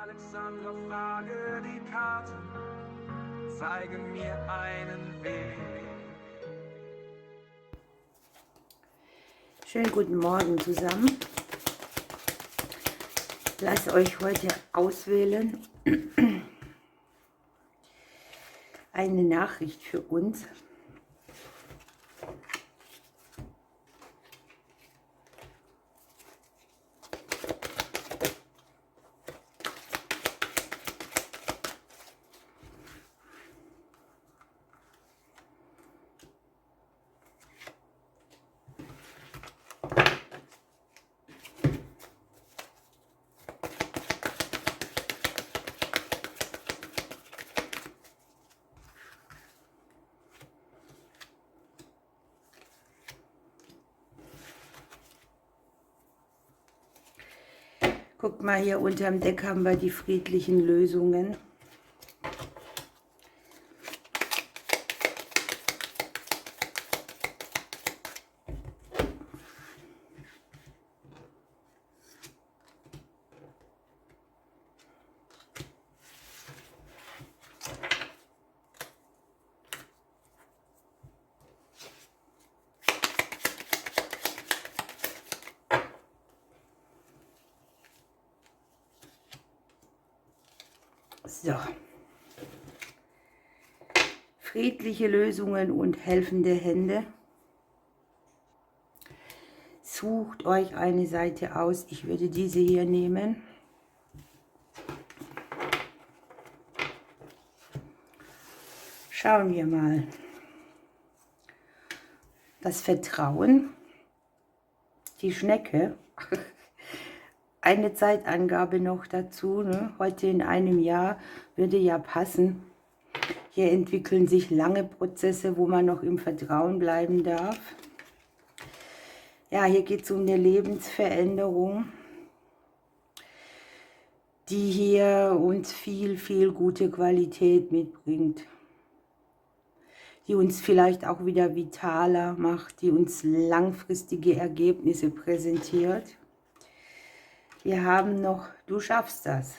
Alexandra, frage die Karte, zeige mir einen Weg. Schönen guten Morgen zusammen. Lasst euch heute auswählen eine Nachricht für uns. Guckt mal, hier unterm Deck haben wir die friedlichen Lösungen. So. Friedliche Lösungen und helfende Hände. Sucht euch eine Seite aus. Ich würde diese hier nehmen. Schauen wir mal. Das Vertrauen. Die Schnecke. Eine Zeitangabe noch dazu, ne? Heute in einem Jahr würde ja passen. Hier entwickeln sich lange Prozesse, wo man noch im Vertrauen bleiben darf. Ja, hier geht es um eine Lebensveränderung, die hier uns viel, viel gute Qualität mitbringt. Die uns vielleicht auch wieder vitaler macht, die uns langfristige Ergebnisse präsentiert. Wir haben noch, du schaffst das.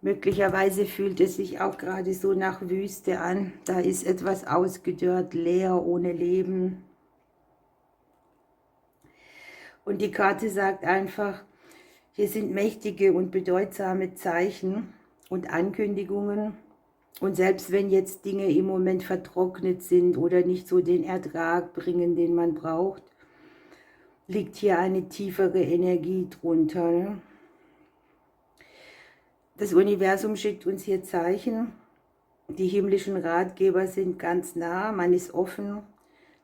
Möglicherweise fühlt es sich auch gerade so nach Wüste an. Da ist etwas ausgedörrt, leer, ohne Leben. Und die Karte sagt einfach, hier sind mächtige und bedeutsame Zeichen und Ankündigungen. Und selbst wenn jetzt Dinge im Moment vertrocknet sind oder nicht so den Ertrag bringen, den man braucht, liegt hier eine tiefere Energie drunter. Ne? Das Universum schickt uns hier Zeichen. Die himmlischen Ratgeber sind ganz nah, man ist offen,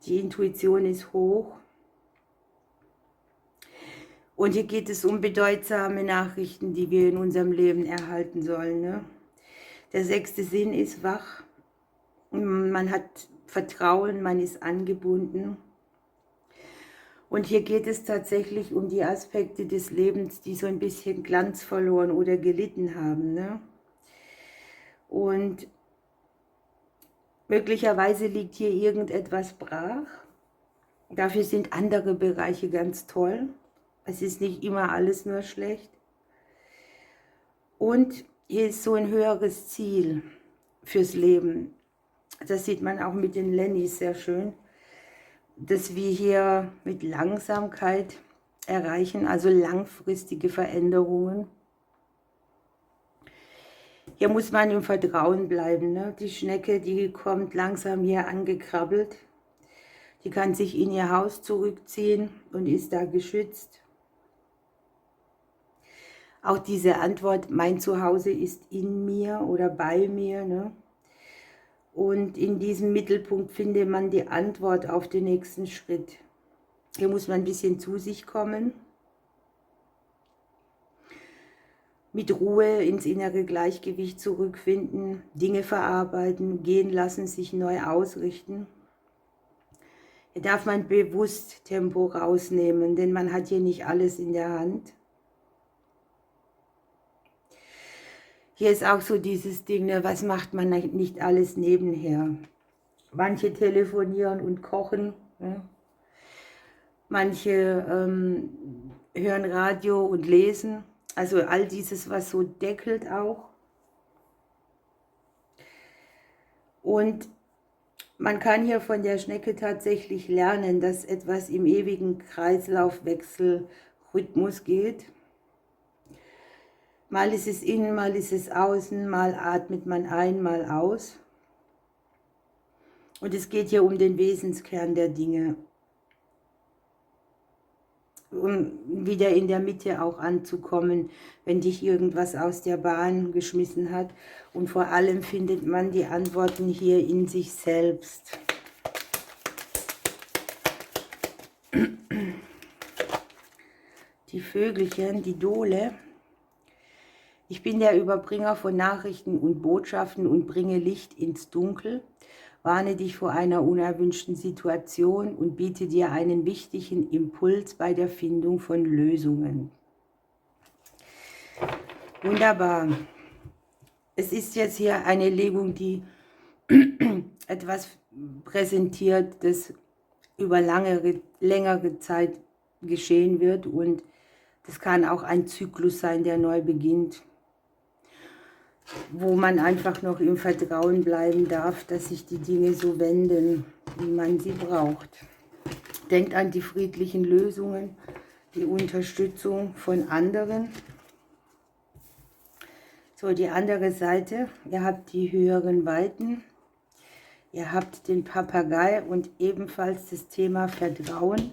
die Intuition ist hoch. Und hier geht es um bedeutsame Nachrichten, die wir in unserem Leben erhalten sollen. Ne? Der sechste Sinn ist wach. Man hat Vertrauen, man ist angebunden. Und hier geht es tatsächlich um die Aspekte des Lebens, die so ein bisschen Glanz verloren oder gelitten haben. Ne? Und möglicherweise liegt hier irgendetwas brach. Dafür sind andere Bereiche ganz toll. Es ist nicht immer alles nur schlecht. Und hier ist so ein höheres Ziel fürs Leben. Das sieht man auch mit den Lennys sehr schön. Dass wir hier mit Langsamkeit erreichen, also langfristige Veränderungen. Hier muss man im Vertrauen bleiben. Ne? Die Schnecke, die kommt langsam hier angekrabbelt. Die kann sich in ihr Haus zurückziehen und ist da geschützt. Auch diese Antwort, mein Zuhause ist in mir oder bei mir. Ne? Und in diesem Mittelpunkt findet man die Antwort auf den nächsten Schritt. Hier muss man ein bisschen zu sich kommen. Mit Ruhe ins innere Gleichgewicht zurückfinden, Dinge verarbeiten, gehen lassen, sich neu ausrichten. Hier darf man bewusst Tempo rausnehmen, denn man hat hier nicht alles in der Hand. Hier ist auch so dieses Ding, ne, was macht man nicht alles nebenher? Manche telefonieren und kochen, ne? Manche hören Radio und lesen. Also all dieses, was so deckelt auch. Und man kann hier von der Schnecke tatsächlich lernen, dass etwas im ewigen Kreislaufwechselrhythmus geht. Mal ist es innen, mal ist es außen, mal atmet man ein, mal aus. Und es geht hier um den Wesenskern der Dinge. Um wieder in der Mitte auch anzukommen, wenn dich irgendwas aus der Bahn geschmissen hat. Und vor allem findet man die Antworten hier in sich selbst. Die Vögelchen, die Dole. Ich bin der Überbringer von Nachrichten und Botschaften und bringe Licht ins Dunkel, warne dich vor einer unerwünschten Situation und biete dir einen wichtigen Impuls bei der Findung von Lösungen. Wunderbar. Es ist jetzt hier eine Legung, die etwas präsentiert, das über längere Zeit geschehen wird, und das kann auch ein Zyklus sein, der neu beginnt, wo man einfach noch im Vertrauen bleiben darf, dass sich die Dinge so wenden, wie man sie braucht. Denkt an die friedlichen Lösungen, die Unterstützung von anderen. So, die andere Seite, ihr habt die höheren Weiten, ihr habt den Papagei und ebenfalls das Thema Vertrauen.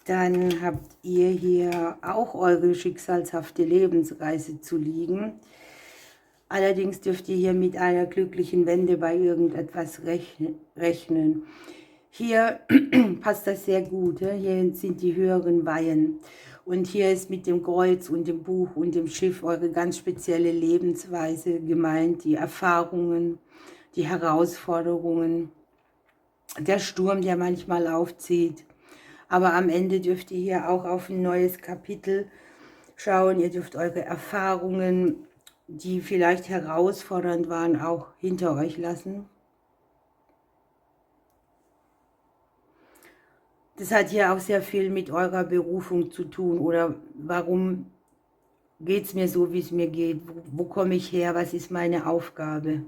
Dann habt ihr hier auch eure schicksalshafte Lebensreise zu liegen. Allerdings dürft ihr hier mit einer glücklichen Wende bei irgendetwas rechnen. Hier passt das sehr gut. Hier sind die höheren Weihen. Und hier ist mit dem Kreuz und dem Buch und dem Schiff eure ganz spezielle Lebensweise gemeint. Die Erfahrungen, die Herausforderungen, der Sturm, der manchmal aufzieht. Aber am Ende dürft ihr hier auch auf ein neues Kapitel schauen. Ihr dürft eure Erfahrungen, die vielleicht herausfordernd waren, auch hinter euch lassen. Das hat hier auch sehr viel mit eurer Berufung zu tun. Oder warum geht es mir so, wie es mir geht? Wo komme ich her? Was ist meine Aufgabe?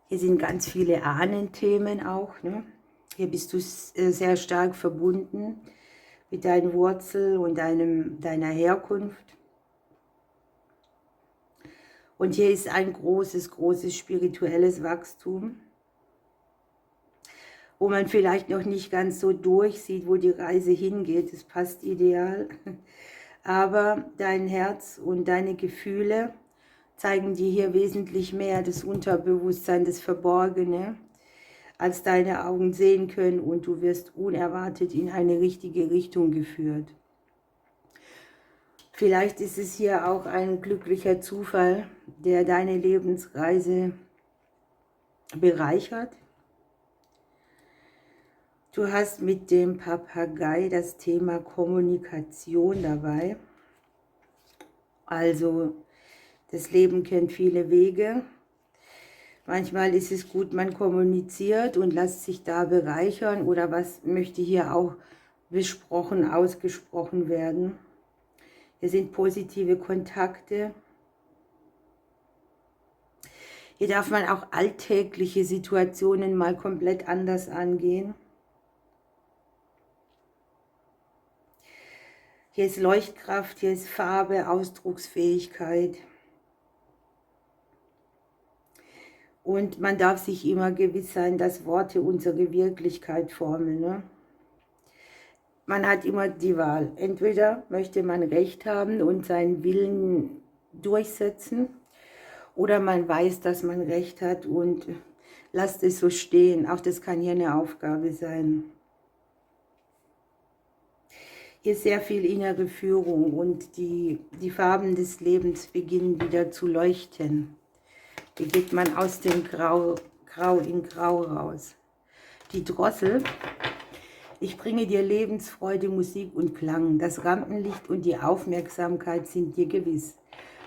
Hier sind ganz viele Ahnenthemen auch, ne? Hier bist du sehr stark verbunden mit deinen Wurzeln und deiner Herkunft. Und hier ist ein großes spirituelles Wachstum, wo man vielleicht noch nicht ganz so durchsieht, wo die Reise hingeht. Das passt ideal. Aber dein Herz und deine Gefühle zeigen dir hier wesentlich mehr das Unterbewusstsein, das Verborgene, als deine Augen sehen können, und du wirst unerwartet in eine richtige Richtung geführt. Vielleicht ist es hier auch ein glücklicher Zufall, der deine Lebensreise bereichert. Du hast mit dem Papagei das Thema Kommunikation dabei. Also das Leben kennt viele Wege. Manchmal ist es gut, man kommuniziert und lässt sich da bereichern, oder was möchte hier auch besprochen, ausgesprochen werden. Hier sind positive Kontakte. Hier darf man auch alltägliche Situationen mal komplett anders angehen. Hier ist Leuchtkraft, hier ist Farbe, Ausdrucksfähigkeit. Und man darf sich immer gewiss sein, dass Worte unsere Wirklichkeit formen, ne? Man hat immer die Wahl. Entweder möchte man Recht haben und seinen Willen durchsetzen, oder man weiß, dass man Recht hat und lasst es so stehen. Auch das kann hier eine Aufgabe sein. Hier ist sehr viel innere Führung und die Farben des Lebens beginnen wieder zu leuchten. Hier geht man aus dem Grau in Grau raus. Die Drossel: Ich bringe dir Lebensfreude, Musik und Klang. Das Rampenlicht und die Aufmerksamkeit sind dir gewiss.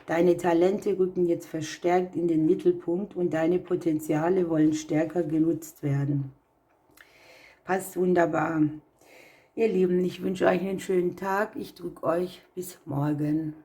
Deine Talente rücken jetzt verstärkt in den Mittelpunkt und deine Potenziale wollen stärker genutzt werden. Passt wunderbar. Ihr Lieben, ich wünsche euch einen schönen Tag. Ich drücke euch bis morgen.